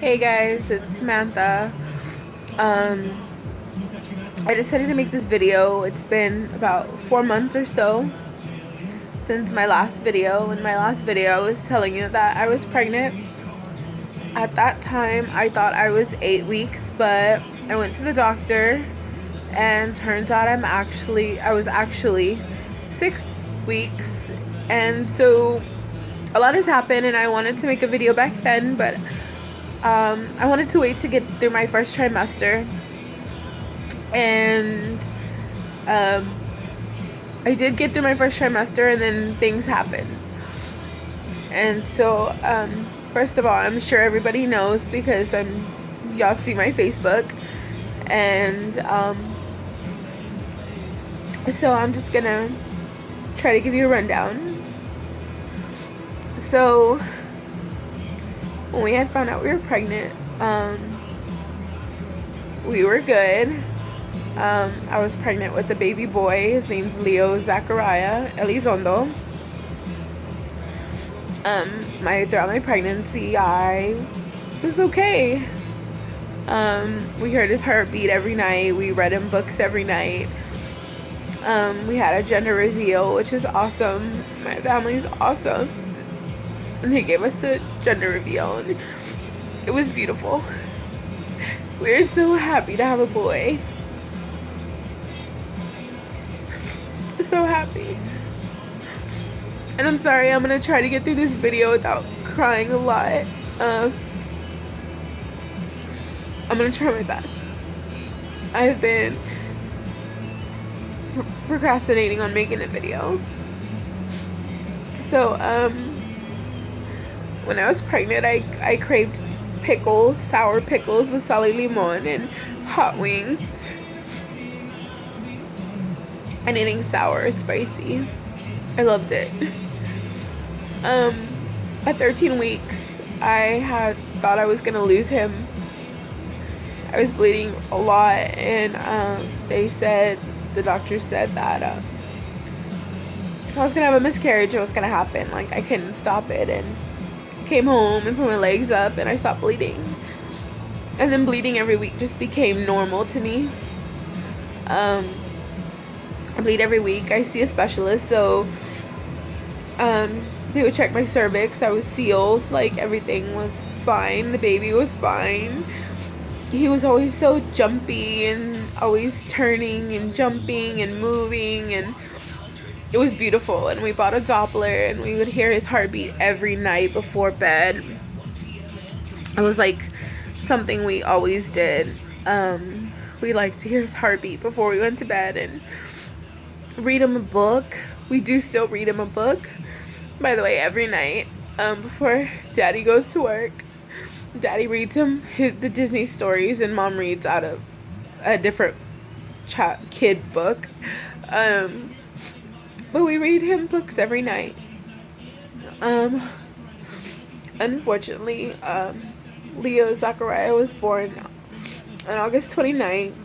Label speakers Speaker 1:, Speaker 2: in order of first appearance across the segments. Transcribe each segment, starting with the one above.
Speaker 1: Hey guys, it's Samantha. Um, I decided to make this video. It's been about 4 months or so since my last video. In my last video, I was telling you that I was pregnant. At that time, I thought I was 8 weeks, but I went to the doctor and turns out I was actually 6 weeks. And so a lot has happened and I wanted to make a video back then, but I wanted to wait to get through my first trimester, and I did get through my first trimester, and then things happened. And so, first of all, I'm sure everybody knows because y'all see my Facebook, and so I'm just gonna try to give you a rundown. So, when we had found out we were pregnant, we were good. I was pregnant with a baby boy. His name's Leo Zachariah Elizondo. Throughout my pregnancy, I was okay. We heard his heartbeat every night. We read him books every night. We had a gender reveal, which is awesome. My family's awesome. And they gave us a gender reveal, and it was beautiful. We were so happy to have a boy. So happy. And I'm sorry, I'm gonna try to get through this video without crying a lot. I'm gonna try my best. I've been procrastinating on making a video. So when I was pregnant, I craved pickles, sour pickles with sal y limon, and hot wings. Anything sour or spicy. I loved it. At 13 weeks, I had thought I was gonna lose him. I was bleeding a lot, and the doctor said that if I was gonna have a miscarriage, it was gonna happen. Like, I couldn't stop it, and I came home and put my legs up, and I stopped bleeding. And then bleeding every week just became normal to me. I bleed every week. I see a specialist, so they would check my cervix. I was sealed, like everything was fine. The baby was fine. He was always so jumpy and always turning and jumping and moving, and it was beautiful. And we bought a Doppler, and we would hear his heartbeat every night before bed. It was like something we always did. We liked to hear his heartbeat before we went to bed and read him a book. We do still read him a book, by the way, every night before Daddy goes to work. Daddy reads him the Disney stories, and Mom reads out of a different kid book. But we read him books every night. Unfortunately, Leo Zachariah was born on August 29th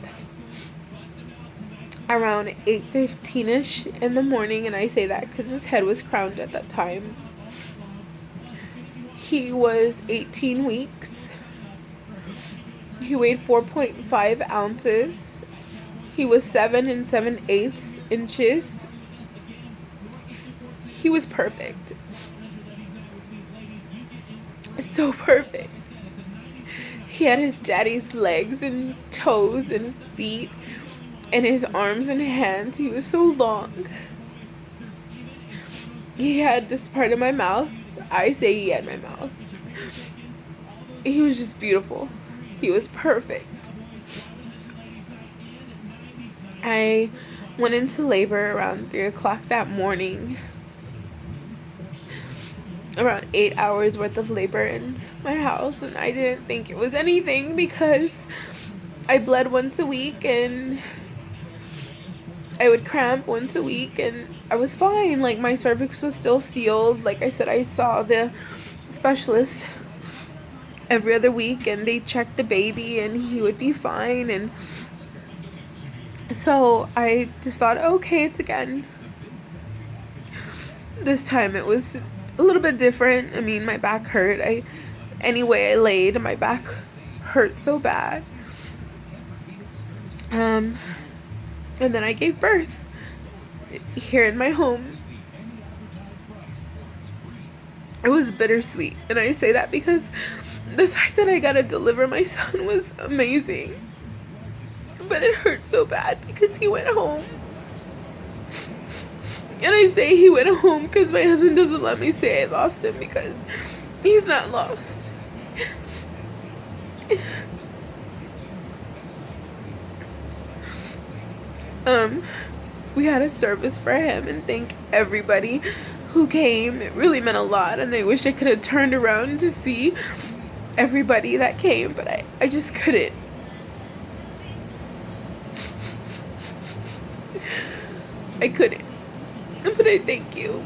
Speaker 1: around 8:15ish in the morning, and I say that because his head was crowned at that time. He was 18 weeks. He weighed 4.5 ounces. He was 7 7/8 inches. He was perfect. So perfect. He had his daddy's legs and toes and feet, and his arms and hands. He was so long. He had this part of my mouth. I say he had my mouth. He was just beautiful. He was perfect. I went into labor around 3 o'clock that morning. Around 8 hours worth of labor in my house, and I didn't think it was anything because I bled once a week, and I would cramp once a week, and I was fine. Like, my cervix was still sealed. Like I said, I saw the specialist every other week, and they checked the baby, and he would be fine. And so I just thought, okay, it's again. This time it was a little bit different. I mean, my back hurt. any way I laid, my back hurt so bad. And then I gave birth here in my home. It was bittersweet, and I say that because the fact that I got to deliver my son was amazing, but it hurt so bad because he went home. And I say he went home because my husband doesn't let me say I lost him, because he's not lost. We had a service for him, and thank everybody who came. It really meant a lot, and I wish I could have turned around to see everybody that came, but I just couldn't. I couldn't. But I thank you.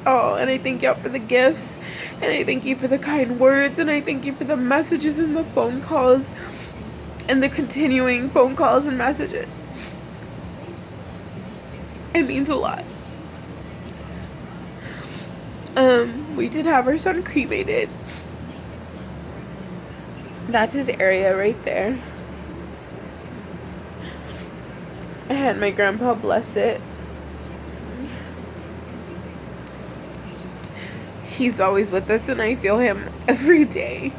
Speaker 1: Oh, and I thank y'all for the gifts, and I thank you for the kind words, and I thank you for the messages and the phone calls, and the continuing phone calls and messages. It means a lot. We did have our son cremated. That's his area right there. I had my grandpa bless it. He's always with us, and I feel him every day.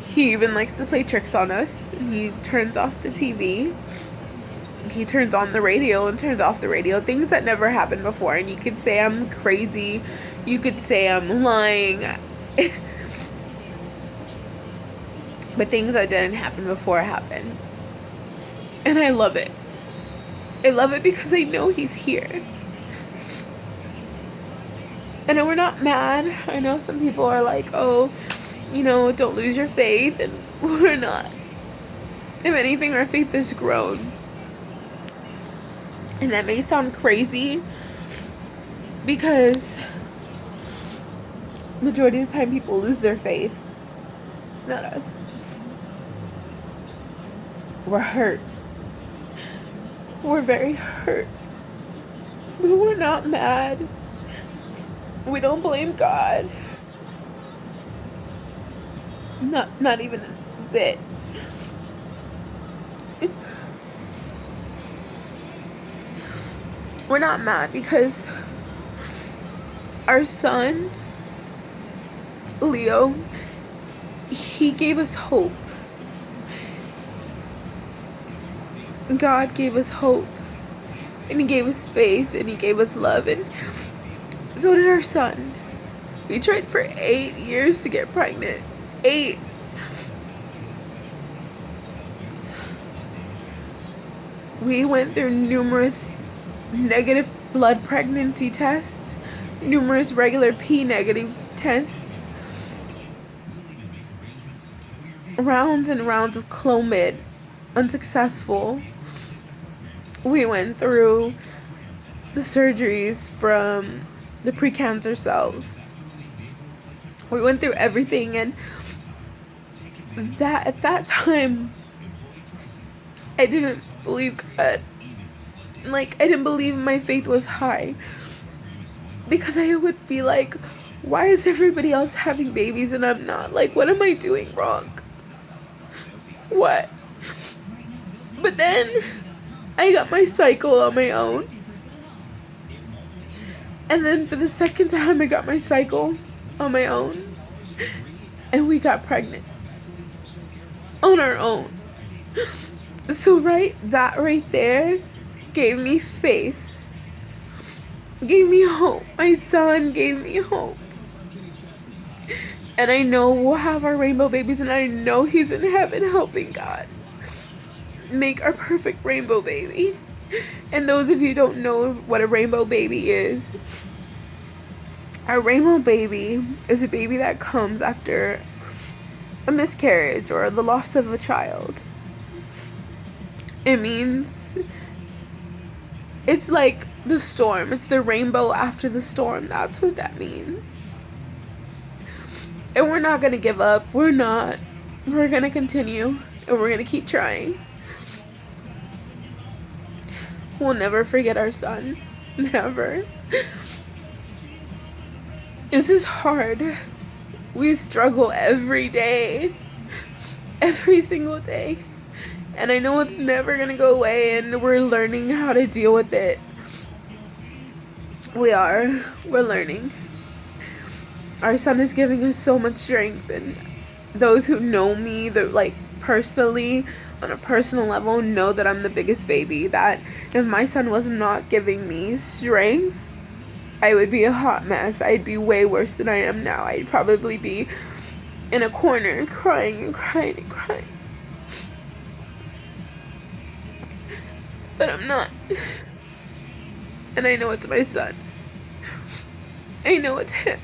Speaker 1: He even likes to play tricks on us, and he turns off the TV. He turns on the radio and turns off the radio. Things that never happened before. And you could say I'm crazy. You could say I'm lying. But things that didn't happen before happened. And I love it. I love it because I know he's here. And we're not mad. I know some people are like, oh, don't lose your faith. And we're not. If anything, our faith has grown. And that may sound crazy, because majority of the time people lose their faith. Not us. We're hurt. We're very hurt. But we're not mad. We don't blame God. Not even a bit. We're not mad because our son, Leo, he gave us hope. God gave us hope. And he gave us faith, and he gave us love, and so did our son. We tried for 8 years to get pregnant. 8. We went through numerous negative blood pregnancy tests, numerous regular P negative tests, rounds and rounds of Clomid, unsuccessful. We went through the surgeries from the precancer cells. We went through everything, and that at that time I didn't believe God. Like, I didn't believe my faith was high, because I would be like, why is everybody else having babies and I'm not? Like, what am I doing wrong? What? But then I got my cycle on my own, and then for the second time I got my cycle on my own, and we got pregnant on our own. So that right there gave me faith, gave me hope. My son gave me hope. And I know we'll have our rainbow babies, and I know he's in heaven helping God make our perfect rainbow baby. And those of you who don't know what a rainbow baby is, a rainbow baby is a baby that comes after a miscarriage or the loss of a child. It means it's like the storm. It's the rainbow after the storm. That's what that means. And we're not going to give up. We're not. We're going to continue. And we're going to keep trying. We'll never forget our son. Never. This is hard. We struggle every day. Every single day. And I know it's never gonna go away, and we're learning how to deal with it. We're learning. Our son is giving us so much strength, and those who know me, like personally, on a personal level, know that I'm the biggest baby. That if my son was not giving me strength, I would be a hot mess. I'd be way worse than I am now. I'd probably be in a corner crying and crying and crying. But I'm not. And I know it's my son. I know it's him.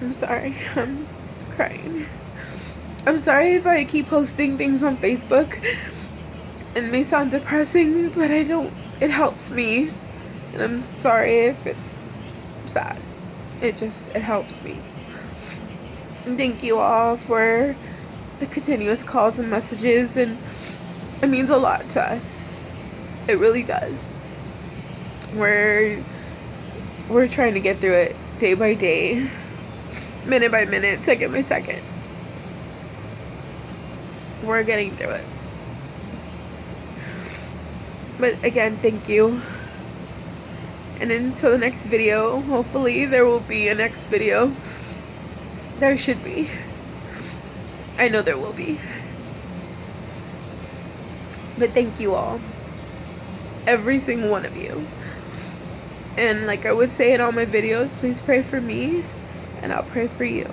Speaker 1: I'm sorry. I'm crying. I'm sorry if I keep posting things on Facebook. It may sound depressing, but it helps me. And I'm sorry if it's sad. It helps me. And thank you all for the continuous calls and messages, and it means a lot to us. It really does. We're trying to get through it day by day, minute by minute, second by second. We're getting through it. But again, thank you. And until the next video, hopefully there will be a next video. There should be. I know there will be. But thank you all. Every single one of you. And like I would say in all my videos, please pray for me, and I'll pray for you.